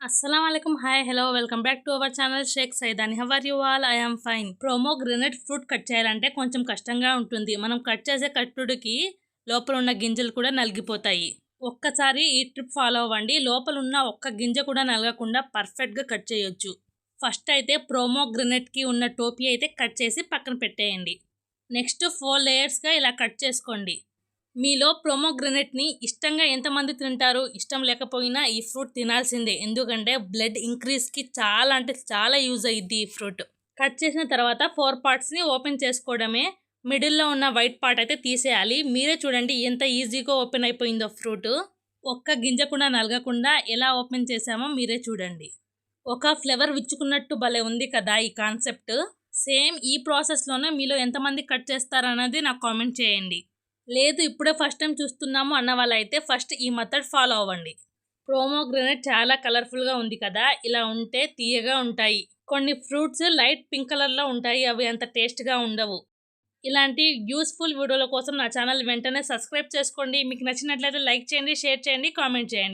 Assalamualaikum. Hi, hello, welcome back to our channel Sheikh Saidani. How are you all? I am fine. Pomegranate fruit cut చేయాలంటే కొంచెం కష్టంగా ఉంటుంది. మనం cut చేసే కట్టుడికి లోపల ఉన్న గింజలు కూడా నలిగిపోతాయి. ఒక్కసారి ఈ ట్రిప్ ఫాలో అవ్వండి. లోపల ఉన్న ఒక్క గింజ కూడా నలగకుండా పర్ఫెక్ట్గా కట్ చేయొచ్చు. ఫస్ట్ అయితే ప్రోమోగ్రెనేట్కి ఉన్న టోపీ అయితే కట్ చేసి పక్కన పెట్టేయండి. నెక్స్ట్ 4 లేయర్స్గా ఇలా కట్ చేసుకోండి. మీలో ప్రోమోగ్రెనేట్ని ఇష్టంగా ఎంతమంది తింటారు? ఇష్టం లేకపోయినా ఈ ఫ్రూట్ తినాల్సిందే. ఎందుకంటే బ్లడ్ ఇంక్రీజ్కి చాలా అంటే చాలా యూజ్ అయ్యిద్ది ఈ ఫ్రూట్. కట్ చేసిన తర్వాత 4 పార్ట్స్ని ఓపెన్ చేసుకోవడమే. మిడిల్లో ఉన్న వైట్ పార్ట్ అయితే తీసేయాలి. మీరే చూడండి ఎంత ఈజీగా ఓపెన్ అయిపోయిందో ఫ్రూట్. ఒక్క గింజ కూడా నలగకుండా ఎలా ఓపెన్ చేసామో మీరే చూడండి. ఒక ఫ్లేవర్ విచ్చుకున్నట్టు భలే ఉంది కదా ఈ కాన్సెప్ట్. సేమ్ ఈ ప్రాసెస్లోనే మీలో ఎంతమంది కట్ చేస్తారన్నది నాకు కామెంట్ చేయండి. లేదు ఇప్పుడే ఫస్ట్ టైం చూస్తున్నాము అన్న వాళ్ళైతే ఫస్ట్ ఈ మెథడ్ ఫాలో అవ్వండి. ప్రోమోగ్రెనేట్ చాలా కలర్ఫుల్గా ఉంది కదా, ఇలా ఉంటే తీయగా ఉంటాయి. కొన్ని ఫ్రూట్స్ లైట్ పింక్ కలర్లో ఉంటాయి, అవి అంత టేస్ట్గా ఉండవు. ఇలాంటి యూస్ఫుల్ వీడియోల కోసం నా ఛానల్ వెంటనే సబ్స్క్రైబ్ చేసుకోండి. మీకు నచ్చినట్లయితే లైక్ చేయండి, షేర్ చేయండి, కామెంట్ చేయండి.